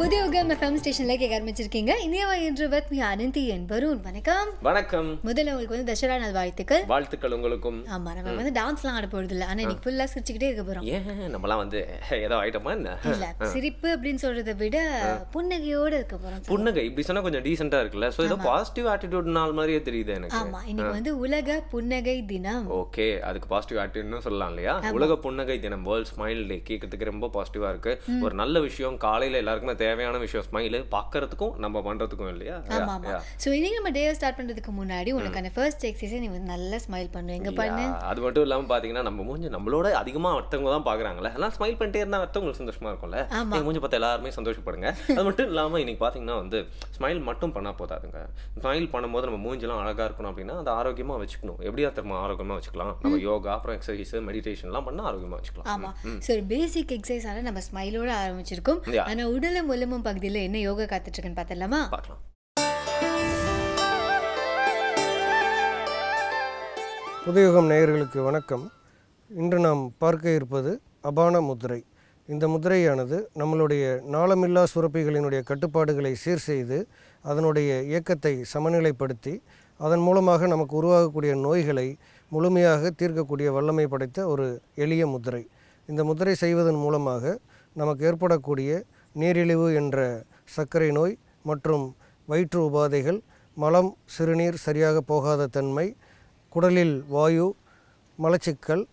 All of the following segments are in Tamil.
புதிய யுகம் எஃப்எம் ஸ்டேஷன்ல கேட்க ஆரம்பிச்சிருக்கீங்க. இனியவா என்று வித் அனந்தி என் வருண். வணக்கம். வணக்கம். முதல்ல உங்களுக்கு வந்து தசரா நாள் வாழ்த்துக்கள். வாழ்த்துக்கள் உங்களுக்கும். ஆமா, நம்ம வந்து டான்ஸ்லாம் ஆட போறது இல்ல. ஆனா இன்னைக்கு ஃபுல்லா சிரிச்சுக்கிட்டே இருக்க போறோம். ஏன் நம்மலாம் வந்து ஏதோ ஐட்டமா என்ன? இல்ல, சிரிப்பு அப்படின்னு சொல்றதை விட புன்னகையோட இருக்க போறோம். புன்னகை இப்படி சொன்னா கொஞ்சம் டீசென்ட்டா இருக்குல்ல. சோ ஏதோ பாசிட்டிவ் ஆட்டிட்யூட் நாள் மாதிரியே தெரியுது எனக்கு. ஆமா, இன்னைக்கு வந்து உலக புன்னகை தினம். ஓகே, அதுக்கு பாசிட்டிவ் ஆட்டிட்யூட்னு சொல்லலாம் இல்லையா? உலக புன்னகை தினம், வேர்ல்ட் ஸ்மைல் டே. கேட்கறதுக்கு ரொம்ப பாசிட்டிவா இருக்கு. ஒரு நல்ல விஷயம், காலையில எல்லாருக்குமே தேவையான விஷயம் ஸ்மைல், பார்க்கறதுக்கும் நம்ம பண்றதுக்கும் இல்லையா? ஆமா ஆமா. சோ இன்னைக்கு நம்ம டே ஸ்டார்ட் பண்றதுக்கு முன்னாடி உனக்கான ஃபர்ஸ்ட் எக்ஸர்சைஸ் நீ வந்து நல்லா ஸ்மைல் பண்ணு. எங்க பண்ணு? அது மட்டும் இல்லாம பாத்தீங்கன்னா நம்ம மூஞ்சி நம்மளோட அதிகமா அடுத்தவங்க தான் பாக்குறாங்கல்ல. அதனால ஸ்மைல் பண்ணிட்டே இருந்தா அடுத்தவங்களுக்கு சந்தோஷமா இருக்கும்ல. நீங்க மூஞ்சி பார்த்து எல்லாருமே சந்தோஷப்படுங்க. அது மட்டும் இல்லாம இன்னைக்கு பாத்தீங்கன்னா வந்து ஸ்மைல் மட்டும் பண்ணா போதாதுங்க. ஸ்மைல் பண்ணும்போது நம்ம மூஞ்சிலாம் அழகா இருக்கணும் அப்படின்னா அதை ஆரோக்கியமா வச்சுக்கணும். எப்படியா திரும்ப ஆரோக்கியமா வச்சுக்கலாம்? நம்ம யோகா அப்புறம் எக்ஸசைஸ் மெடிடேஷன்லாம் பண்ணா ஆரோக்கியமா வச்சுக்கலாம். ஆமா. சோ பேசிக் எக்ஸர்சைஸால நம்ம ஸ்மைலோட ஆரம்பிச்சிருக்கோம். ஆனா உடலும் உள்ளமும் பகுதியில என்ன யோகா காத்துட்டு இருக்குன்னு பார்த்தலாமா? பார்க்கலாம். புதியுகம் நேயர்களுக்கு வணக்கம். இன்று நாம் பார்க்க இருப்பது அபான முத்திரை. இந்த முத்திரையானது நம்மளுடைய நாளமில்லா சுரப்பிகளினுடைய கட்டுப்பாடுகளை சீர் செய்து அதனுடைய இயக்கத்தை சமநிலைப்படுத்தி அதன் மூலமாக நமக்கு உருவாகக்கூடிய நோய்களை முழுமையாக தீர்க்கக்கூடிய வல்லமை படைத்த ஒரு எளிய முத்திரை. இந்த முத்திரை செய்வதன் மூலமாக நமக்கு ஏற்படக்கூடிய நீரிழிவு என்ற சர்க்கரை நோய் மற்றும் வயிற்று உபாதைகள், மலம் சிறுநீர் சரியாக போகாத தன்மை, குடலில் வாயு, மலச்சிக்கல்,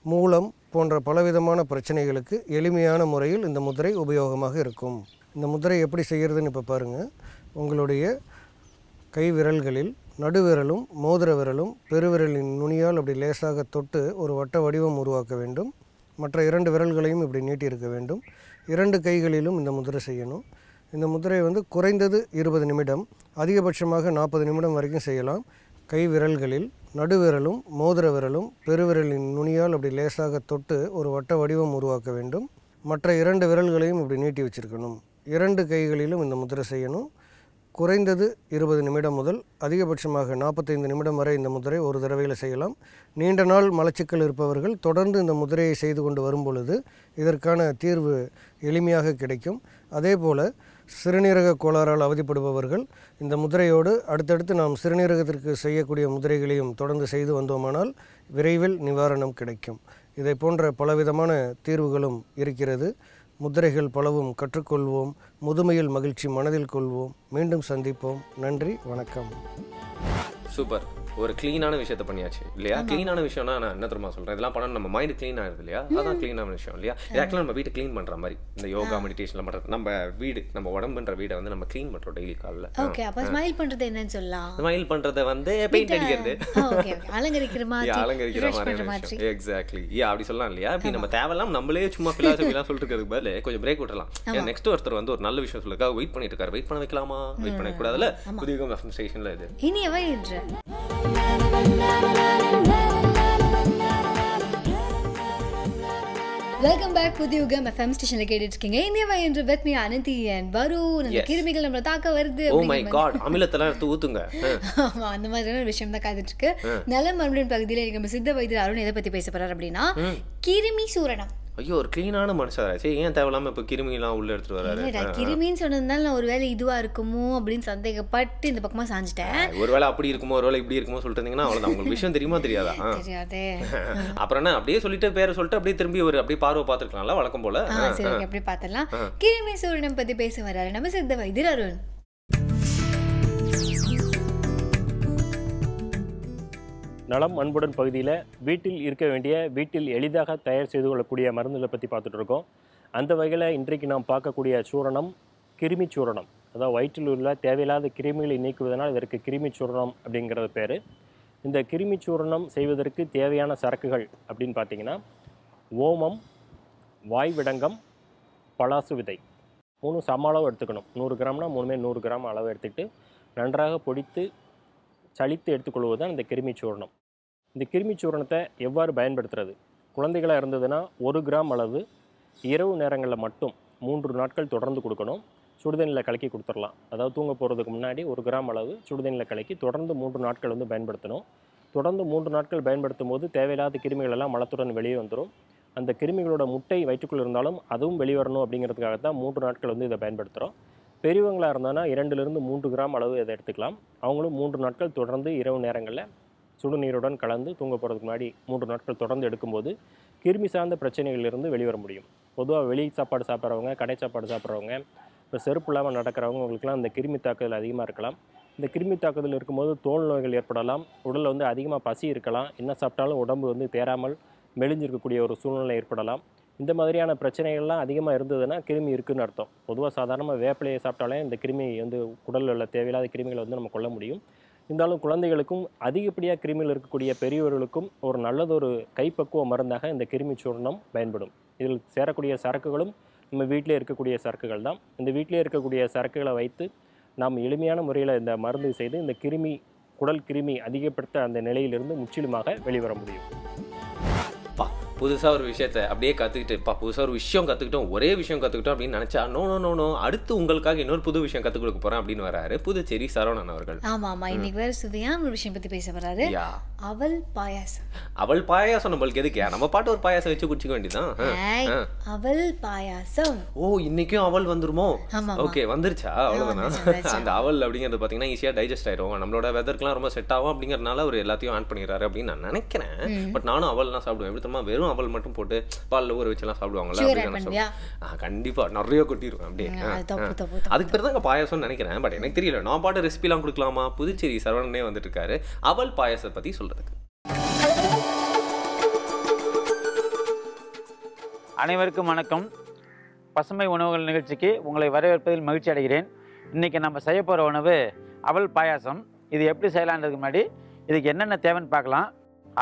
மூலம் போன்ற பலவிதமான பிரச்சனைகளுக்கு எளிமையான முறையில் இந்த முத்திரை உபயோகமாக இருக்கும். இந்த முத்திரை எப்படி செய்கிறதுன்னு இப்போ பாருங்கள். உங்களுடைய கை விரல்களில் நடுவிரலும் மோதிர விரலும் பெருவிரலின் நுனியால் அப்படி லேசாக தொட்டு ஒரு வட்ட வடிவம் உருவாக்க வேண்டும். மற்ற 2 விரல்களையும் இப்படி நீட்டியிருக்க வேண்டும். 2 கைகளிலும் இந்த முத்திரை செய்யணும். இந்த முத்திரையை வந்து குறைந்தது 20 நிமிடம், அதிகபட்சமாக 40 நிமிடம் வரைக்கும் செய்யலாம். கை விரல்களில் நடுவிரலும் மோதிர விரலும் பெருவிரலின் நுனியால் அப்படி லேசாக தொட்டு ஒரு வட்ட வடிவம் உருவாக்க வேண்டும். மற்ற 2 விரல்களையும் இப்படி நீட்டி வச்சுருக்கணும். 2 கைகளிலும் இந்த முத்திரை செய்யணும். குறைந்தது 20 நிமிடம் முதல் அதிகபட்சமாக 45 நிமிடம் வரை இந்த முத்திரை ஒரு தடவையில் செய்யலாம். நீண்ட நாள் மலச்சிக்கல் இருப்பவர்கள் தொடர்ந்து இந்த முத்திரையை செய்து கொண்டு வரும் பொழுது இதற்கான தீர்வு எளிமையாக கிடைக்கும். அதே போல் சிறுநீரக கோளாறால் அவதிப்படுபவர்கள் இந்த முத்திரையோடு அடுத்தடுத்து நாம் சிறுநீரகத்திற்கு செய்யக்கூடிய முத்திரைகளையும் தொடர்ந்து செய்து வந்தோமானால் விரைவில் நிவாரணம் கிடைக்கும். இதை போன்ற பலவிதமான தீர்வுகளும் இருக்கிறது. முத்திரைகள் பலவும் கற்றுக்கொள்வோம். முதுமையில் மகிழ்ச்சி மனதில் கொள்வோம். மீண்டும் சந்திப்போம். நன்றி, வணக்கம். சூப்பர். ஒரு கிளீனான விஷயத்தை பண்ணியாச்சு இல்லையா? கிளீனான விஷயம்னா நான் என்ன தெரியுமா சொல்றேன், இதெல்லாம் பண்ணா நம்ம மைண்ட் கிளீன் ஆகுது இல்லையா? அதான் கிளீனான விஷயம் இல்லையா? ஆக்சுவலாக நம்ம வீட்டை கிளீன் பண்ற மாதிரி இந்த யோகா மெடிடேஷன்லாம் பண்றது, நம்ம வீடு நம்ம உடம்புன்ற வீடை வந்து நம்ம கிளீன் பண்றோம் டெய்லி காலைல. ஓகே, அப்ப ஸ்மைல் பண்றது என்னன்னு சொல்லலாம்? ஸ்மைல் பண்றதை வந்து பெயிண்ட் அடிக்கிறது, ஓகே, அலங்கரிக்கிற மாதிரி, அலங்கரிக்கிற மாதிரி. எக்ஸாக்ட்லி, அப்படி சொல்லலாம் இல்லையா? இப்படி நம்ம தேவையில்லாம் நம்மளே சும்மா பிலாசபிலாம் சொல்லிட்டு இருக்கிறதுக்கு பதில் கொஞ்சம் பிரேக் விட்டுறலாம். நெக்ஸ்ட் ஒருத்தர் வந்து ஒரு நல்ல விஷயம் சொல்லுங்க, வெயிட் பண்ணிட்டு இருக்காரு. வெயிட் பண்ண வைக்கலாமா? வெயிட் பண்ண கூடாதுல. புதிய ஸ்டேஷன்ல இது இனியவை என்று வெல்கம் பேக். புதிய யுகம் எஃப்எம் ஸ்டேஷன்ல கேட்டுட்டு இருக்கீங்க. இனியவை என்று வித் அனந்தி அண்ட் வருண். அந்த கிருமிகள் நம்மள தாக்க வருது. ஓ மை காட், அமிலத்தெல்லாம் எடுத்து ஊத்துங்க. ஆமா, அந்த மாதிரியான விஷயம் தான் காத்துட்டு இருக்கு. நலம் மறுபடியும் பகுதியில் நம்ம சித்த வைத்தியர் அருண் எதை பத்தி பேச போறாரு அப்படின்னா கிருமி சூரணம். ஐயோ, ஒரு கிளீனான மனுஷாராச்சு, ஏன் தேவையில்லாம இப்ப கிருமிலாம் உள்ள எடுத்துட்டு வராரு? கிருமின்னு சொன்னதுனால நான் ஒருவேளை இதுவா இருக்குமோ அப்படின்னு சந்தேகப்பட்டு இந்த பக்கமா சாஞ்சிட்டேன். ஒருவேளை அப்படி இருக்குமோ ஒருவேளை இப்படி இருக்குமோ சொல்லிட்டு இருந்தீங்கன்னா அவ்வளவுதான். உங்களுக்கு விஷயம் தெரியுமா தெரியாதா? தெரியாதே. அப்புறம் என்ன அப்படியே சொல்லிட்டு பேரை சொல்லிட்டு அப்படியே திரும்பி ஒரு அப்படியே பார்வை பார்த்துருக்கலாம்ல வழக்கம் போல. சரி, அப்படி பார்த்தலாம். கிருமி சூரணம் பத்தி பேச வர்றாரு நம்ம சித்த வைத்தியர் அருண். நலம் அன்புடன் பகுதியில் வீட்டில் இருக்க வேண்டிய, வீட்டில் எளிதாக தயார் செய்து கொள்ளக்கூடிய மருந்துகளை பற்றி பார்த்துட்டு இருக்கோம். அந்த வகையில் இன்றைக்கு நாம் பார்க்கக்கூடிய சூரணம் கிருமி சூரணம். அதாவது வயிற்றில் உள்ள தேவையில்லாத கிருமிகளை நீக்குவதனால் இதற்கு கிருமி சூரணம் அப்படிங்கிறது பேர். இந்த கிருமி சூரணம் செய்வதற்கு தேவையான சரக்குகள் அப்படின்னு பார்த்தீங்கன்னா ஓமம், வாய்விடங்கம், பலாசு விதை 3 சம அளவு எடுத்துக்கணும். 100 கிராம்னா 3 100 கிராம் அளவு எடுத்துக்கிட்டு நன்றாக பொடித்து சலித்து எடுத்துக்கொள்வது தான் இந்த கிருமி சூரணம். இந்த கிருமி சூரணத்தை எவ்வாறு பயன்படுத்துறது? குழந்தைகளாக இருந்ததுன்னா 1 கிராம் அளவு இரவு நேரங்களில் மட்டும் 3 நாட்கள் தொடர்ந்து கொடுக்கணும். சுடுதண்ணியில் கலக்கி கொடுத்துடலாம். அதாவது தூங்க போகிறதுக்கு முன்னாடி 1 கிராம் அளவு சுடுதண்ணியில் கலக்கி தொடர்ந்து 3 நாட்கள் பயன்படுத்தணும். தொடர்ந்து 3 நாட்கள் பயன்படுத்தும் போது தேவையில்லாத கிருமிகள் எல்லாம் மலத்துடன் வெளியே வந்துடும். அந்த கிருமிகளோட முட்டை வயிற்றுக்குள்ளே இருந்தாலும் அதுவும் வெளிவரணும் அப்படிங்கிறதுக்காக தான் 3 நாட்கள் வந்து இதை பயன்படுத்துகிறோம். பெரியவங்களாக இருந்தாங்கன்னா 2லிருந்து 3 கிராம் அளவு இதை எடுத்துக்கலாம். அவங்களும் 3 நாட்கள் தொடர்ந்து இரவு நேரங்களில் சுடுநீருடன் கலந்து தூங்க போகிறதுக்கு முன்னாடி 3 நாட்கள் தொடர்ந்து எடுக்கும்போது கிருமி சார்ந்த பிரச்சனைகளிலிருந்து வெளிவர முடியும். பொதுவாக வெளி சாப்பாடு சாப்பிட்றவங்க, கடை சாப்பாடு சாப்பிட்றவங்க, இப்போ செருப்பு இல்லாமல் நடக்கிறவங்க, அவங்களுக்குலாம் இந்த கிருமி தாக்குதல் அதிகமாக இருக்கலாம். இந்த கிருமி தாக்குதல் இருக்கும்போது தோல் நோய்கள் ஏற்படலாம், உடலில் வந்து அதிகமாக பசி இருக்கலாம், என்ன சாப்பிட்டாலும் உடம்பு வந்து தேராமல் மெலிஞ்சிருக்கக்கூடிய ஒரு சூழ்நிலை ஏற்படலாம். இந்த மாதிரியான பிரச்சனைகள்லாம் அதிகமாக இருந்ததுன்னா கிருமி இருக்குதுன்னு அர்த்தம். பொதுவாக சாதாரணமாக வேப்பிலையை சாப்பிட்டாலே இந்த கிருமி வந்து உடலில் உள்ள தேவையில்லாத கிருமிகளை வந்து நம்ம கொள்ள முடியும். இருந்தாலும் குழந்தைகளுக்கும் அதிகப்படியாக கிருமிகள் இருக்கக்கூடிய பெரியவர்களுக்கும் ஒரு நல்லதொரு கைப்பக்குவ மருந்தாக இந்த கிருமி சூர்ணம் பயன்படும். இதில் சேரக்கூடிய சரக்குகளும் நம்ம வீட்டிலே இருக்கக்கூடிய சரக்குகள் தான். இந்த வீட்டிலே இருக்கக்கூடிய சரக்குகளை வைத்து நாம் எளிமையான முறையில் இந்த மருந்து செய்து இந்த கிருமி குடல் கிருமி அதிகப்படுத்த அந்த நிலையிலிருந்து முற்றிலுமாக வெளிவர முடியும். புதுசாக ஒரு விஷயத்த அப்படியே கற்றுக்கிட்டு புதுசாக ஒரு விஷயம் கற்றுக்கிட்டோம், ஒரே விஷயம் கற்றுக்கிட்டோம் அப்படின்னு நினச்சா நோ அடுத்து உங்களுக்காக இன்னொரு புது விஷயம் கற்றுக் கொடுக்க போகிறேன் அப்படின்னு வராரு புதுச்சேரி சரவணன் அவர்கள். ஆமாம், இன்னைக்கு வேறு சுவையான ஒரு விஷயம் பற்றி பேச வராரு. அவல் பாயாசம். அவல் பாயாசம் நம்மளுக்கு எதுக்கு? நம்ம பாட்டு ஒரு பாயாசம் வச்சு குடிச்சிக்க வேண்டியதான். அவல் பாயாசம். ஓ, இன்னைக்கும் அவல் வந்துருமோ? ஓகே, வந்துருச்சா? அவ்வளோதானா? அந்த அவல் அப்படிங்கிறது பார்த்தீங்கன்னா ஈஸியாக டைஜஸ்ட் ஆயிரும், நம்மளோட வெதருக்குலாம் ரொம்ப செட் ஆகும் அப்படிங்கிறதுனால அவர் எல்லாத்தையும் ஆன் பண்ணிடுறாரு அப்படின்னு நான் நினைக்கிறேன். பட் நானும் அவல்லாம் சாப்பிடுவேன். எப்படி தெரியுமா, வெறும் அவல் மட்டும் போட்டு பாலில் ஊற வச்செல்லாம் சாப்பிடுவாங்கல்ல, கண்டிப்பா நிறைய கொட்டிடுவேன் அப்படியே. அதுக்கு பேர் தான் பாயாசம்னு நினைக்கிறேன். பட் எனக்கு தெரியல, நான் பாட்டு ரெசிபிலாம் கொடுக்கலாமா? புதுச்சேரி சரவணனே வந்துட்டு இருக்காரு அவல் பாயாசத்தை பத்தி சொல்றதுக்கு. அனைவருக்கும் வணக்கம். பசுமை உணவுகள் நிகழ்ச்சிக்கு உங்களை வரவேற்பதில் மகிழ்ச்சி அடைகிறேன். இன்றைக்கி நம்ம செய்ய போகிற உணவு அவல் பாயாசம். இது எப்படி செய்யலான்றதுக்கு முன்னாடி இதுக்கு என்னென்ன தேவைன்னு பார்க்கலாம்.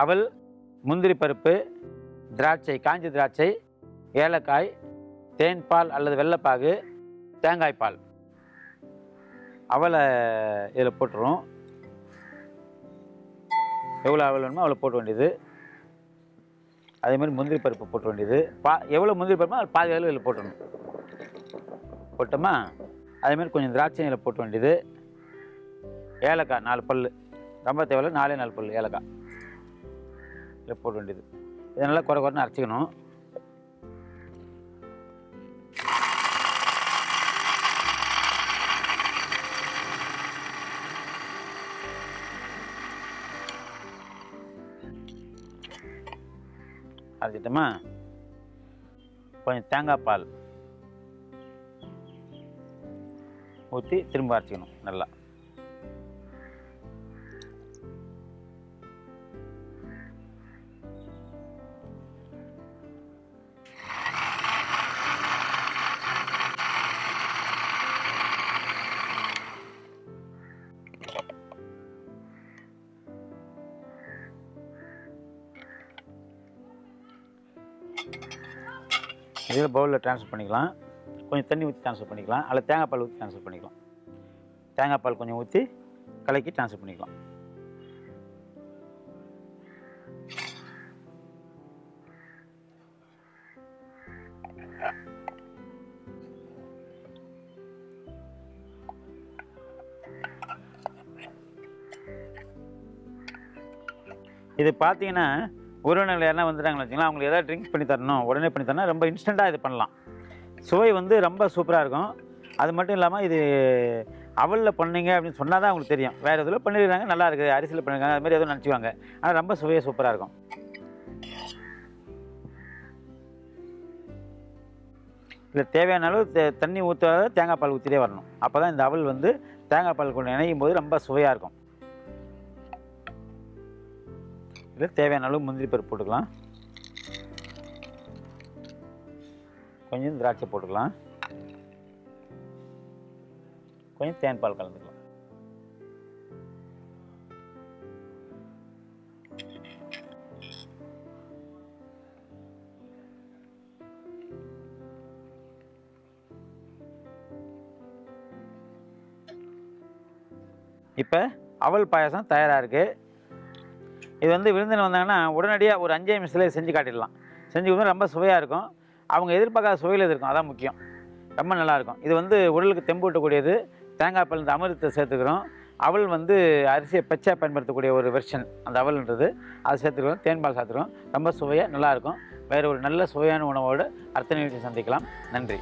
அவல், முந்திரி பருப்பு, திராட்சை, காஞ்சி திராட்சை, ஏலக்காய், தேன் பால் அல்லது வெள்ளைப்பாகு, தேங்காய் பால். அவலை இதில் போட்டுருவோம். எவ்வளோ அவல் வேணுமோ அவ்வளோ போட்ட வேண்டியது. அதேமாதிரி முந்திரி பருப்பு போட்ட வேண்டியது. எவ்வளோ முந்திரி பருப்போ அது பாதி அளவு இதில் போட்டணும். போட்டோமா? அதேமாதிரி கொஞ்சம் திராட்சை இதில் போட்ட வேண்டியது. ஏலக்காய் 4 பல், ரொம்ப தேவையில்லை, 4 பல் ஏலக்காய் இதில் போட்ட வேண்டியது. இதை நல்லா குறைன்னு அரைச்சிக்கணும். அரைச்சிட்டோமா? கொஞ்சம் தேங்காய் பால் ஊற்றி திரும்ப அரைச்சிக்கணும் நல்லா. இதில் பவுலில் ட்ரான்ஸ்ஃபர் பண்ணிக்கலாம். கொஞ்சம் தண்ணி ஊற்றி ட்ரான்ஸ்ஃபர் பண்ணிக்கலாம், அல்லது தேங்காய் பால் ஊற்றி ட்ரான்ஸ்ஃபர் பண்ணிக்கலாம். தேங்காய் பால் கொஞ்சம் ஊற்றி கலக்கி ட்ரான்ஸ்ஃபர் பண்ணிக்கலாம். இது பார்த்தீங்கன்னா உறவினர்கள் யாரா வந்துட்டாங்கன்னு வச்சுக்கலாம், அவங்களுக்கு எதாவது ட்ரிங்க்ஸ் பண்ணி தரணும், உடனே பண்ணி தரணும், ரொம்ப இன்ஸ்டண்ட்டாக இது பண்ணலாம். சுவை வந்து ரொம்ப சூப்பராக இருக்கும். அது மட்டும் இல்லாமல் இது அவலில் பண்ணீங்க அப்படின்னு சொன்னால் தான் அவங்களுக்கு தெரியும். வேறு எதில் பண்ணிடுறாங்க, நல்லா இருக்குது, அரிசியில் பண்ணியிருக்காங்க, அது மாதிரி எதுவும் நினச்சிவாங்க. ஆனால் ரொம்ப சுவையாக சூப்பராக இருக்கும். இதில் தேவையான அளவு தண்ணி ஊற்றாத தேங்காய் பால் ஊற்றிட்டே வரணும். அப்போ தான் இந்த அவல் வந்து தேங்காய் பால் கொண்டு இணையும் போது ரொம்ப சுவையாக இருக்கும். இதில் தேவையான அளவு முந்திரி பருப்பு போட்டுக்கலாம், கொஞ்சம் திராட்சை போட்டுக்கலாம், கொஞ்சம் தேன் பால் கலந்துக்கலாம். இப்போ அவல் பாயாசம் தயாராக இருக்குது. இது வந்து விருந்தினர் வந்தாங்கன்னா உடனடியாக ஒரு 5 நிமிஷத்தில் செஞ்சு காட்டிடலாம். செஞ்சு கொடுத்தா ரொம்ப சுவையாக இருக்கும். அவங்க எதிர்பார்க்காத சுவையில் இருக்கும், அதான் முக்கியம். ரொம்ப நல்லாயிருக்கும். இது வந்து உடலுக்கு தெம்பு ஊட்டக்கூடியது. தேங்காய் பால் இந்த அமிர்தத்தை சேர்த்துக்கிறோம். அவல் வந்து அரிசியை பச்சை பயன்படுத்தக்கூடிய ஒரு வெர்ஷன் அந்த அவல்ன்றது, அதை சேர்த்துக்கிறோம். தேன் பால் சேர்த்துக்கிறோம். ரொம்ப சுவையாக நல்லாயிருக்கும். வேறு ஒரு நல்ல சுவையான உணவோடு அடுத்த நிகழ்ச்சி சந்திக்கலாம். நன்றி.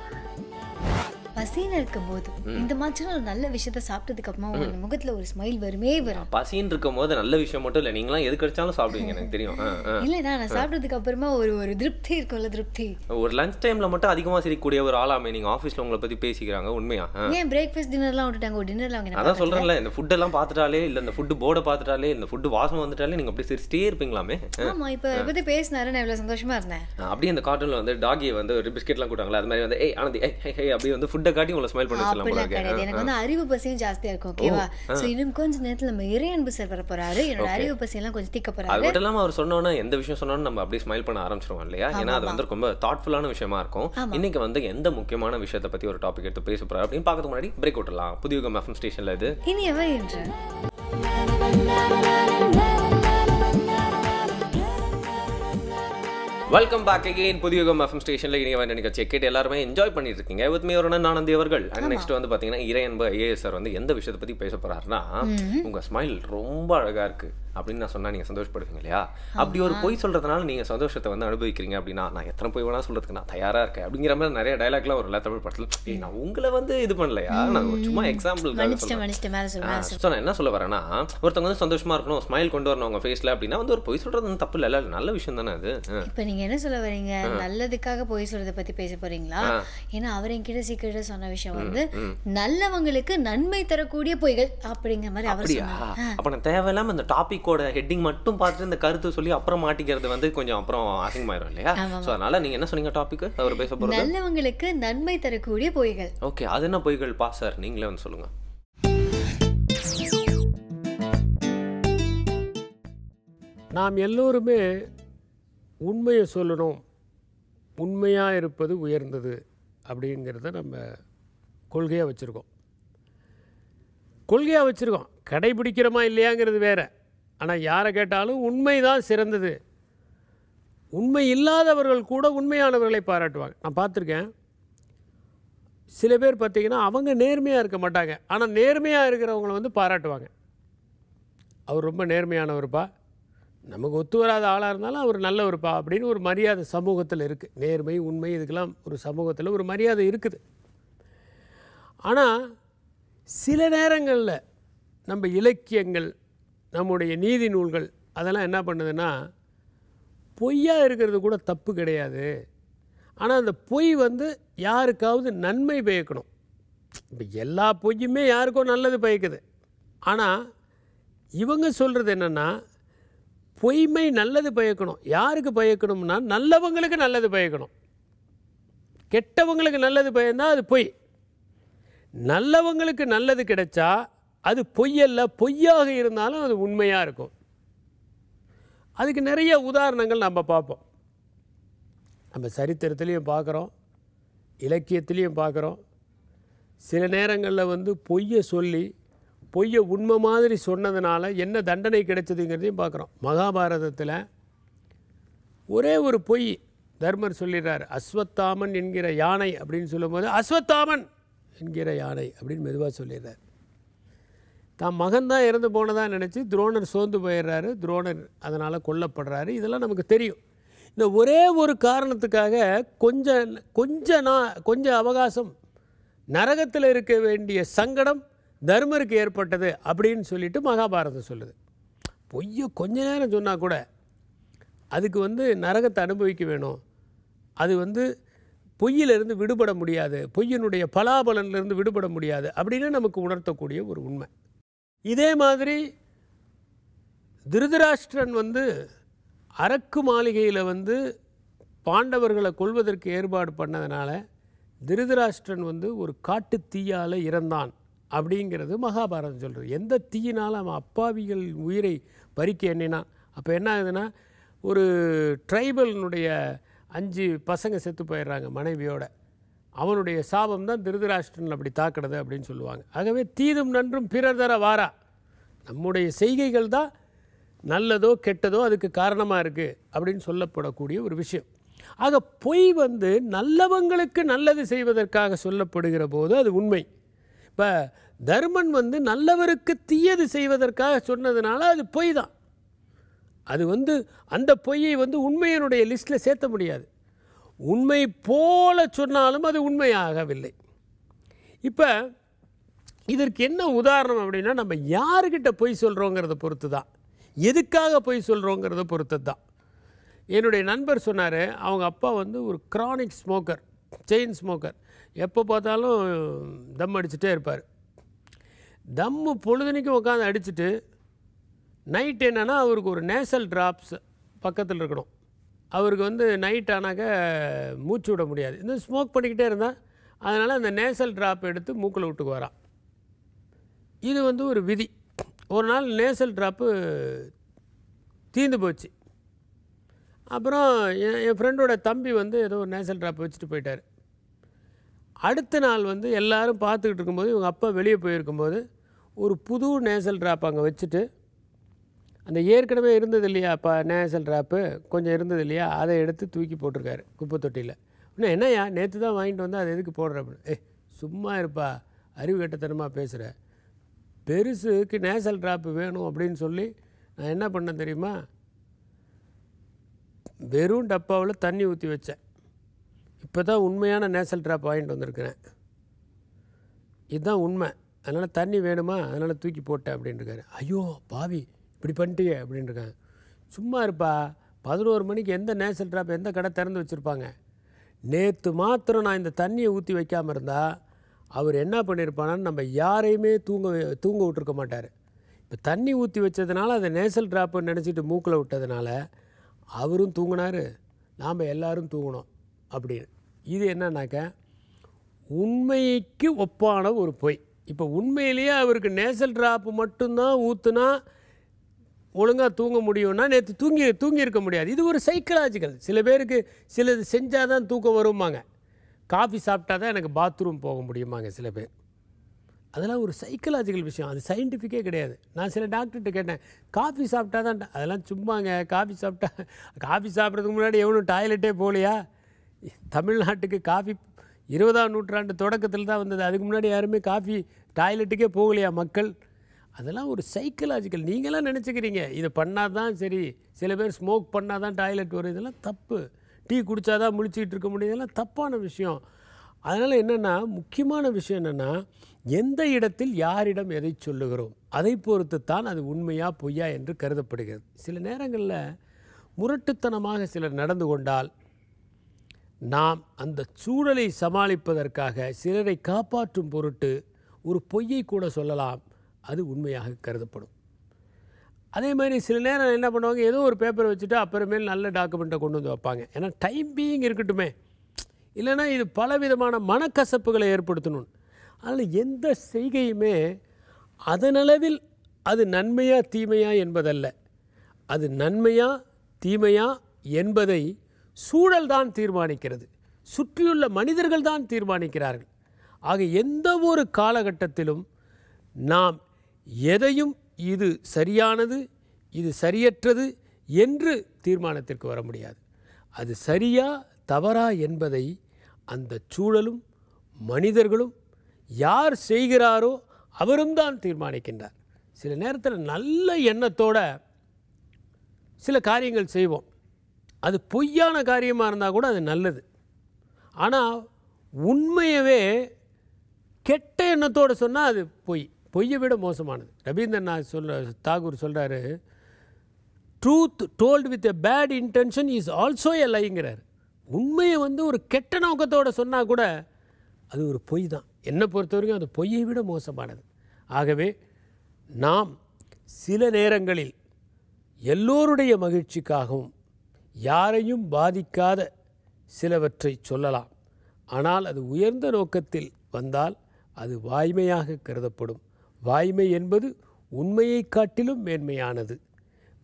பசின்னு இருக்கும்போது இந்த மாதிரியான ஒரு நல்ல விஷயத்த சாப்பிட்டதுக்கு அப்புறமா உங்க முகத்துல ஒரு ஸ்மைல் வருமே வரும். பசின்னு இருக்கும்போது நல்ல விஷயம் மட்டும் இல்லை, நீங்களாம் எது கிடைச்சாலும் சாப்பிடுவீங்க எனக்கு தெரியும். இல்லைண்ணா, நான் சாப்பிட்டதுக்கு அப்புறமா ஒரு திருப்தி இருக்கும்ல, திருப்தி. ஒரு லஞ்ச் டைம்ல மட்டும் அதிகமாக சிரிக்கக்கூடிய ஒரு ஆளாமே நீங்கள் ஆஃபீஸில் உங்களை பற்றி பேசிக்கிறாங்க, உண்மையா? ஏன் பிரேக்ஃபாஸ்ட் டின்னர்லாம் விட்டுட்டாங்க, ஒரு டின்னர்ல அவங்க அதான் சொல்கிறேன்ல, இந்த ஃபுட்டெல்லாம் பார்த்துட்டாலே இல்லை இந்த ஃபுட்டு போர்டை பார்த்துட்டாலே இந்த ஃபுட்டு வாசம் வந்துட்டாலே நீங்கள் அப்படியே சிரிச்சிட்டே இருப்பீங்களாமே. ஆமா, இப்போ அதை பற்றி பேசினாரு, நான் எவ்வளோ சந்தோஷமா இருந்தேன். அப்படியே அந்த கார்ட்டூனில் வந்து டாகியை வந்து ஒரு பிஸ்கெட்லாம் கூட்டாங்களா, அது மாதிரி வந்து ஏய் ஆனந்தி அப்படியே வந்து ஃபுட்டை காட்டி உங்களை ஸ்மைல் பண்ணி வச்சிடலாம். எனக்கு வந்து அறிவு பசியும் ஜாஸ்தியா இருக்கும். ஓகேவா? சோ இன்னும் கொஞ்ச நேரத்துல நம்ம இறையன்பு சார் வர போறாரு. என்னோட அறிவு பசியெல்லாம் கொஞ்சம் தீக்க போறாரு. அது மட்டும் இல்லாம அவர் சொன்னோன்னா எந்த விஷயம் சொன்னாலும் நம்ம அப்படியே ஸ்மைல் பண்ண ஆரம்பிச்சிருவோம் இல்லையா? ஏன்னா அது வந்து ரொம்ப தாட்ஃபுல்லான விஷயமா இருக்கும். இன்னைக்கு வந்து எந்த முக்கியமான விஷயத்தை பத்தி ஒரு டாபிக் எடுத்து பேச போறாரு அப்படின்னு பார்க்கறதுக்கு முன்னாடி பிரேக் விட்டுலாம். புதிய யுகம் எஃப்எம் ஸ்டேஷன்ல இது இனியவா என்று வெல்கம் பேக் அகெயின். புதிய யுகம் எஃப்எம் ஸ்டேஷன்ல இனியவன் நிகழ்ச்சி கேட்டு எல்லாருமே என்ஜாய் பண்ணிட்டு இருக்கீங்க. வித் மீ ஒரு ஆனந்தி அவர்கள். அண்ட் நெக்ஸ்ட் வந்து பாத்தீங்கன்னா இறையன்பு ஐஏஎஸ் சார் வந்து எந்த விஷயத்தை பத்தி பேச போறாருன்னா, உங்க ஸ்மைல் ரொம்ப அழகா இருக்கு அப்படின்னு நான் சொன்னா நீங்க சந்தோஷப்படுவீங்க இல்லையா? அப்படி ஒரு பொய் சொல்றதுனால நீங்க சந்தோஷத்தை வந்து அனுபவிக்கிறீங்க அப்படின்னா, நான் எத்தனை பொய் வேணா சொல்றதுக்கு நான் தயாரா இருக்கேன் அப்படிங்கிற மாதிரி நிறைய டைலாக்லாம் ஒரு தமிழ் படத்துல. நான் உங்களை வந்து இது பண்ணலையா, நான் சும்மா எக்ஸாம்பிள் நான் என்ன சொல்ல வரேன்னா, ஒருத்தவங்க வந்து சந்தோஷமா இருக்கணும், ஸ்மைல் கொண்டு வரணும் அவங்க ஃபேஸ்ல அப்படின்னா வந்து ஒரு பொய் சொல்றது தப்பு இல்லை, நல்ல விஷயம் தானே அது. இப்ப நீங்க என்ன சொல்ல வரீங்க, நல்லதுக்காக பொய் சொல்றதை பத்தி பேச போறீங்களா? ஏன்னா அவர் என்கிட்ட சீக்கிரட்டா சொன்ன விஷயம் வந்து நல்லவங்களுக்கு நன்மை தரக்கூடிய பொய்கள் அப்படிங்கிற மாதிரி அவர் சொன்னார். அப்ப நான் தேவையில்லாம இந்த டாபிக் ஹெட்டிங் மட்டும் பார்த்துட்டு இந்த கருத்து சொல்லி அப்புறம் மாட்டிக்கிறது வந்து கொஞ்சம் அப்புறம் அசிங்கமாயிரும் இல்லையா? சோ அதனால நீங்க என்ன சொன்னீங்க டாபிக் அவர் பேச போறது? நல்லவங்களுக்கு நன்மை தரக்கூடிய பொய்கள். ஓகே, அது என்ன பொய்கள் பா சார், நீங்களே வந்து சொல்லுங்க. நாம் எல்லோருமே உண்மையை சொல்லணும், உண்மையாக இருப்பது உயர்ந்தது அப்படிங்கிறத நம்ம கொள்கையாக வச்சுருக்கோம். கடைபிடிக்கிறோமா இல்லையாங்கிறது வேறு. ஆனால் யாரை கேட்டாலும் உண்மை தான் சிறந்தது. உண்மை இல்லாதவர்கள் கூட உண்மையானவர்களை பாராட்டுவாங்க. நான் பார்த்துருக்கேன். சில பேர் பார்த்திங்கன்னா அவங்க நேர்மையாக இருக்க மாட்டாங்க, ஆனால் நேர்மையாக இருக்கிறவங்கள வந்து பாராட்டுவாங்க. அவர் ரொம்ப நேர்மையானவர்ப்பா, நமக்கு ஒத்து வராத ஆளாக இருந்தாலும் அவர் நல்லவர்ப்பா அப்படின்னு ஒரு மரியாதை சமூகத்தில் இருக்குது. நேர்மை, உண்மை, இதுக்கெல்லாம் ஒரு சமூகத்தில் ஒரு மரியாதை இருக்குது. ஆனால் சில நேரங்களில் நம்ம இலக்கியங்கள், நம்முடைய நீதி நூல்கள் அதெல்லாம் என்ன பண்ணுதுன்னா, பொய்யா இருக்கிறது கூட தப்பு கிடையாது, ஆனால் அந்த பொய் வந்து யாருக்காவது நன்மை பயக்கணும். இப்போ எல்லா பொய்யுமே யாருக்கோ நல்லது பயக்குது. ஆனால் இவங்க சொல்கிறது என்னென்னா, பொய்மை நல்லது பயக்கணும். யாருக்கு பயக்கணும்னா நல்லவங்களுக்கு நல்லது பயக்கணும். கெட்டவங்களுக்கு நல்லது பயந்தால் அது பொய். நல்லவங்களுக்கு நல்லது கிடைச்சா அது பொய்யல்ல, பொய்யாக இருந்தாலும் அது உண்மையாக இருக்கும். அதுக்கு நிறைய உதாரணங்கள் நம்ம பார்ப்போம். நம்ம சரித்திரத்துலேயும் பார்க்குறோம், இலக்கியத்துலேயும் பார்க்குறோம். சில நேரங்களில் வந்து பொய்யை சொல்லி பொய்யை உண்மை மாதிரி சொன்னதுனால என்ன தண்டனை கிடைச்சதுங்கிறதையும் பார்க்குறோம். மகாபாரதத்தில் ஒரே ஒரு பொய் தர்மர் சொல்லிடுறார். அஸ்வத்தாமன் என்கிற யானை அப்படின்னு சொல்லும்போது அஸ்வத்தாமன் என்கிற யானை அப்படின்னு மெதுவாக சொல்லிடுறார். தான் மகன்தான் இறந்து போனதாக நினச்சி துரோணர் சோர்ந்து போயிடுறாரு. துரோணர் அதனால் கொல்லப்படுறாரு. இதெல்லாம் நமக்கு தெரியும். இந்த ஒரே ஒரு காரணத்துக்காக கொஞ்சம் அவகாசம், நரகத்தில் இருக்க வேண்டிய சங்கடம் தர்மருக்கு ஏற்பட்டது அப்படின்னு சொல்லிட்டு மகாபாரதம் சொல்லுது. பொய்யை கொஞ்ச நேரம் சொன்னால் கூட அதுக்கு வந்து நரகத்தை அனுபவிக்க வேணும். அது வந்து பொய்யிலிருந்து விடுபட முடியாது, பொய்யினுடைய பலாபலனிலிருந்து விடுபட முடியாது அப்படின்னு நமக்கு உணர்த்தக்கூடிய ஒரு உண்மை. இதே மாதிரி திருதராஷ்டிரன் வந்து அரக்கு மாளிகையில் வந்து பாண்டவர்களை கொல்வதற்கு ஏற்பாடு பண்ணதுனால திருதராஷ்டிரன் வந்து ஒரு காட்டு தீயால் இறந்தான் அப்படிங்கிறது மகாபாரதம் சொல்கிறது. எந்த தீயினால் அவன் அப்பாவிகள் உயிரை பறிக்க எண்ணினான். அப்போ என்ன ஆகுதுன்னா, ஒரு ட்ரைபலினுடைய 5 பசங்க செத்து போயிடுறாங்க மனைவியோட. அவனுடைய சாபம் தான் திருதராஷ்டிரன் அப்படி தாக்குறது அப்படின்னு சொல்லுவாங்க. ஆகவே தீதும் நன்றும் பிறர் தர வாரா, நம்முடைய செய்கைகள் தான் நல்லதோ கெட்டதோ அதுக்கு காரணமாக இருக்குது அப்படின்னு சொல்லப்படக்கூடிய ஒரு விஷயம். ஆக பொய் வந்து நல்லவங்களுக்கு நல்லது செய்வதற்காக சொல்லப்படுகிற போது அது உண்மை. இப்போ தர்மன் வந்து நல்லவருக்கு தீயது செய்வதற்காக சொன்னதுனால அது பொய் தான். அது அந்த பொய்யை உண்மையினுடைய லிஸ்ட்டில் சேர்த்த முடியாது. உண்மை போல சொன்னாலும் அது உண்மையாகவில்லை. இப்போ இதற்கு என்ன உதாரணம் அப்படின்னா, நம்ம யாருக்கிட்ட பொய் சொல்கிறோங்கிறத பொறுத்து தான், எதுக்காக பொய் சொல்கிறோங்கிறத பொறுத்து தான். என்னுடைய நண்பர் சொன்னார், அவங்க அப்பா ஒரு கிரானிக் ஸ்மோக்கர், செயின் ஸ்மோக்கர். எப்போ பார்த்தாலும் தம் அடிச்சுட்டே இருப்பார். தம்மு பொழுதுனைக்கும் உட்காந்து அடிச்சுட்டு நைட் என்னென்னா அவருக்கு ஒரு நேசல் ட்ராப்ஸ் பக்கத்தில் இருக்கணும். அவருக்கு நைட் ஆனாக்க மூச்சு விட முடியாது. இந்த ஸ்மோக் பண்ணிக்கிட்டே இருந்தால் அதனால் அந்த நேசல் ட்ராப் எடுத்து மூக்கில் விட்டுக்கு வரான். இது ஒரு விதி. ஒரு நாள் நேசல் ட்ராப்பு தீர்ந்து போச்சு. அப்புறம் என் ஃப்ரெண்டோட தம்பி ஏதோ ஒரு நேசல் ட்ராப் வச்சுட்டு போயிட்டார். அடுத்த நாள் எல்லோரும் பார்த்துக்கிட்டு இருக்கும்போது இவங்க அப்பா வெளியே போயிருக்கும்போது ஒரு புது நேசல் ட்ராப் அங்கே வச்சுட்டு, அந்த ஏற்கனவே இருந்தது இல்லையா அப்போ நேசல் ட்ராப்பு கொஞ்சம் இருந்தது இல்லையா, அதை எடுத்து தூக்கி போட்டிருக்காரு குப்பை தொட்டியில். இன்னும் என்னையா நேற்று தான் வாங்கிட்டு வந்து அதை எதுக்கு போடுற அப்படின்னு. சும்மா இருப்பா, அறிவு கட்டத்தனமாக பேசுகிற, பெருசுக்கு நேசல் ட்ராப்பு வேணும் அப்படின்னு சொல்லி நான் என்ன பண்ணேன் தெரியுமா, வெறும் டப்பாவில் தண்ணி ஊற்றி வச்சேன். இப்போ தான் உண்மையான நேசல் ட்ராப் வாங்கிட்டு வந்திருக்கிறேன், இதுதான் உண்மை, அதனால் தண்ணி வேணுமா, அதனால் தூக்கி போட்டேன் அப்படின்ட்டுருக்காரு. ஐயோ பாவி இப்படி பண்ணிட்டியே அப்படின்ட்டுருக்காங்க. சும்மா இருப்பா, 11 மணிக்கு எந்த நேசல் ட்ராப் எந்த கடை திறந்து வச்சுருப்பாங்க. நேற்று மாத்திரம் நான் இந்த தண்ணியை ஊற்றி வைக்காமல் இருந்தால் அவர் என்ன பண்ணியிருப்பானான்னு நம்ம யாரையுமே தூங்க விட்டுருக்க மாட்டார். இப்போ தண்ணி ஊற்றி வச்சதுனால அதை நேசல் ட்ராப்புன்னு நினச்சிட்டு மூக்கில் விட்டதுனால அவரும் தூங்கினார், நாம் எல்லோரும் தூங்கணும் அப்படின்னு. இது என்னன்னாக்க உண்மைக்கு ஒப்பான ஒரு பொய். இப்போ உண்மையிலேயே அவருக்கு நேசல் ட்ராப்பு மட்டும்தான் ஊற்றுனா ஒழுங்காக தூங்க முடியும்னா நேற்று தூங்கி இருக்க முடியாது. இது ஒரு சைக்கலாஜிக்கல். சில பேருக்கு சிலது செஞ்சால் தான் தூக்கம் வருமாங்க. காஃபி சாப்பிட்டா தான் எனக்கு பாத்ரூம் போக முடியுமாங்க சில பேர். அதெல்லாம் ஒரு சைக்கலாஜிக்கல் விஷயம், அது சயின்டிஃபிக்கே கிடையாது. நான் சில டாக்டர்கிட்ட கேட்டேன், காஃபி சாப்பிட்டா தான், அதெல்லாம் சும்மாங்க. காஃபி சாப்பிட்றதுக்கு முன்னாடி எவனும் டாய்லெட்டே போகலையா? தமிழ்நாட்டுக்கு காஃபி 20ஆம் நூற்றாண்டு தொடக்கத்தில் தான் வந்தது. அதுக்கு முன்னாடி யாருமே டாய்லெட்டுக்கே போகலையா மக்கள்? அதெல்லாம் ஒரு சைக்கலாஜிக்கல். நீங்களாம் நினச்சிக்கிறீங்க இதை பண்ணால் தான் சரி, சில பேர் ஸ்மோக் பண்ணால் தான் டாய்லெட் வரும், இதெல்லாம் தப்பு. டீ குடித்தா தான் முழிச்சிக்கிட்டு இருக்க முடியும், இதெல்லாம் தப்பான விஷயம். அதனால் என்னென்னா, முக்கியமான விஷயம் என்னென்னா, எந்த இடத்தில் யாரிடம் எதை சொல்லுகிறோம் அதை பொறுத்து தான் அது உண்மையா பொய்யா என்று கருதப்படுகிறது. சில நேரங்களில் முரட்டுத்தனமாக சிலர் நடந்து கொண்டால் நாம் அந்த சூழலை சமாளிப்பதற்காக சிலரை காப்பாற்றும் பொருட்டு ஒரு பொய்யை கூட சொல்லலாம், அது உண்மையாக கருதப்படும். அதே மாதிரி சில நேரம் என்ன பண்ணுவாங்க, ஏதோ ஒரு பேப்பரை வச்சுட்டு அப்புறமேல் நல்ல டாக்குமெண்ட்டை கொண்டு வந்து வைப்பாங்க. ஏன்னா டைம் பீயிங் இருக்கட்டுமே, இல்லைன்னா இது பலவிதமான மனக்கசப்புகளை ஏற்படுத்தணும். அதனால் எந்த செய்கையுமே அதனளவில் அது நன்மையா தீமையா என்பதல்ல, அது நன்மையா தீமையா என்பதை சூழல் தான் தீர்மானிக்கிறது, சுற்றியுள்ள மனிதர்கள் தான் தீர்மானிக்கிறார்கள். ஆக எந்த ஒரு காலகட்டத்திலும் நாம் எதையும் இது சரியானது இது சரியற்றது என்று தீர்மானத்திற்கு வர முடியாது. அது சரியா தவறா என்பதை அந்த சூழலும் மனிதர்களும் யார் செய்கிறாரோ அவரும் தான் தீர்மானிக்கின்றார். சில நேரத்தில் நல்ல எண்ணத்தோட சில காரியங்கள் செய்வோம், அது பொய்யான காரியமாக இருந்தால் கூட அது நல்லது. ஆனால் உண்மையவே கெட்ட எண்ணத்தோடு சொன்னால் அது பொய்யை விட மோசமானது. ரவீந்திரநாத் தாகூர் சொல்கிறாரு, truth told with a bad intention is also a லைங்கிறார். உண்மையை ஒரு கெட்ட நோக்கத்தோடு சொன்னால் கூட அது ஒரு பொய் தான். என்னை பொறுத்த வரைக்கும் அது பொய்யை விட மோசமானது. ஆகவே நாம் சில நேரங்களில் எல்லோருடைய மகிழ்ச்சிக்காகவும் யாரையும் பாதிக்காத சிலவற்றை சொல்லலாம். ஆனால் அது உயர்ந்த நோக்கத்தில் வந்தால் அது வாய்மையாக கருதப்படும். வாய்மை என்பது உண்மையை காட்டிலும் மேன்மையானது,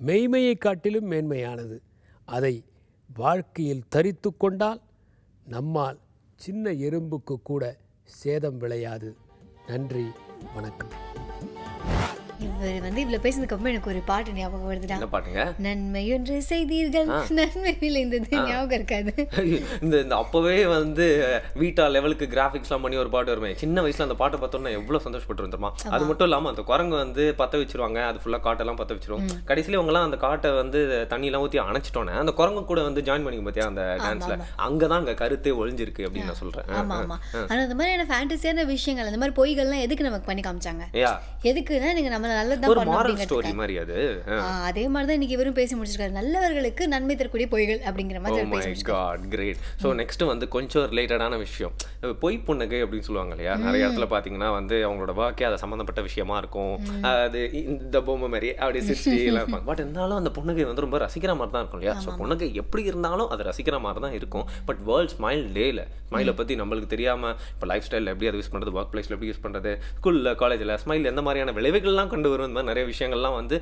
மெய்மையை காட்டிலும் மேன்மையானது. அதை வாழ்க்கையில் தரித்து கொண்டால் நம்மால் சின்ன எறும்புக்கு கூட சேதம் விளையாது. நன்றி, வணக்கம். இவர் வந்து இவ்வளவு பேசுனதுக்கு அப்புறம் எனக்கு ஒரு பாட்டு ஞாபகம் வருதுடா. என்ன பாட்டுங்க? நன்மையொன்று செய்தீர்கள் நன்மை விளைந்தது. ஞாபகம் இருக்காது? இந்த அப்பவே வந்து வீட்டா லெவலுக்கு கிராஃபிக்ஸ்லாம் பண்ணி ஒரு பாட்டு வருமே, சின்ன வயசுல அந்த பாட்டை பார்த்தோம்னா எவ்வளவு சந்தோஷப்பட்டு வந்துருமா. அது மட்டும் இல்லாம அந்த குரங்கு வந்து பத்த வச்சிருவாங்க, அது ஃபுல்லா காட்டெல்லாம் பத்த வச்சிரும். கடைசியில இவங்கலாம் அந்த காட்டை வந்து தண்ணியெல்லாம் ஊற்றி அணைச்சிட்டோன்னே அந்த குரங்கு கூட வந்து ஜாயின் பண்ணிக்க பார்த்தியா அந்த டான்ஸ்ல. அங்கதான் அங்க கருத்தே ஒளிஞ்சிருக்கு அப்படின்னு நான் சொல்றேன். ஆமா ஆமா. ஆனா அந்த மாதிரியான ஃபேண்டசியான விஷயங்கள், அந்த மாதிரி பொய்கள்லாம் எதுக்கு நமக்கு பண்ணி காமிச்சாங்க? எதுக்குன்னா நீங்க நம்ம நல்லதுதான் பண்ணணும் அப்படிங்கிறது. அதே மாதிரிதான் இன்னைக்கு இவரும் பேசி முடிச்சிருக்காரு, நல்லவர்களுக்கு நன்மை தரக்கூடிய பொய்கள் அப்படிங்கிற மாதிரி பேசி முடிச்சிருக்காரு. கிரேட். ஸோ நெக்ஸ்ட் வந்து கொஞ்சம் ரிலேட்டடான விஷயம், பொய் புன்னகை அப்படின்னு சொல்லுவாங்க இல்லையா. நிறைய இடத்துல பாத்தீங்கன்னா வந்து அவங்களோட வாக்கே அதை சம்பந்தப்பட்ட விஷயமா இருக்கும். அது இந்த பொம்மை மாதிரி அப்படி சிரிச்சு எல்லாம் இருப்பாங்க. பட் இருந்தாலும் அந்த புன்னகை வந்து ரொம்ப ரசிக்கிற மாதிரி தான் இருக்கும் இல்லையா. ஸோ புன்னகை எப்படி இருந்தாலும் அதை ரசிக்கிற மாதிரி தான் இருக்கும். பட் வேர்ல்ட் ஸ்மைல் டேல ஸ்மைலை பத்தி நம்மளுக்கு தெரியாம இப்போ லைஃப் ஸ்டைலில் எப்படி அதை யூஸ் பண்றது, ஒர்க் பிளேஸ்ல எப்படி யூஸ் பண்றது, ஸ்கூல்ல காலேஜில் ஸ்மைல் எந்த மாதிரியான விளைவுகள்லாம் கொண்டு வரும், இந்த மாதிரி நிறைய விஷயங்கள்லாம் வந்து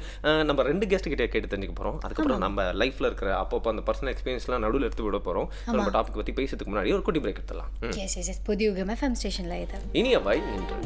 நம்ம 2 கெஸ்ட் கிட்டே கேட்டு தெரிஞ்சுக்க போறோம். அதுக்கப்புறம் நம்ம லைஃப்ல இருக்கிற அப்பப்போ அந்த பர்சனல் எக்ஸ்பீரியன்ஸ்லாம் நடுவில் எடுத்து விட போறோம். நம்ம டாபிக் பத்தி பேசுறதுக்கு முன்னாடி ஒரு குட்டி பிரேக் எடுத்துலாம். புதிய FM ஸ்டேஷன்ல இது இனியவை இன்று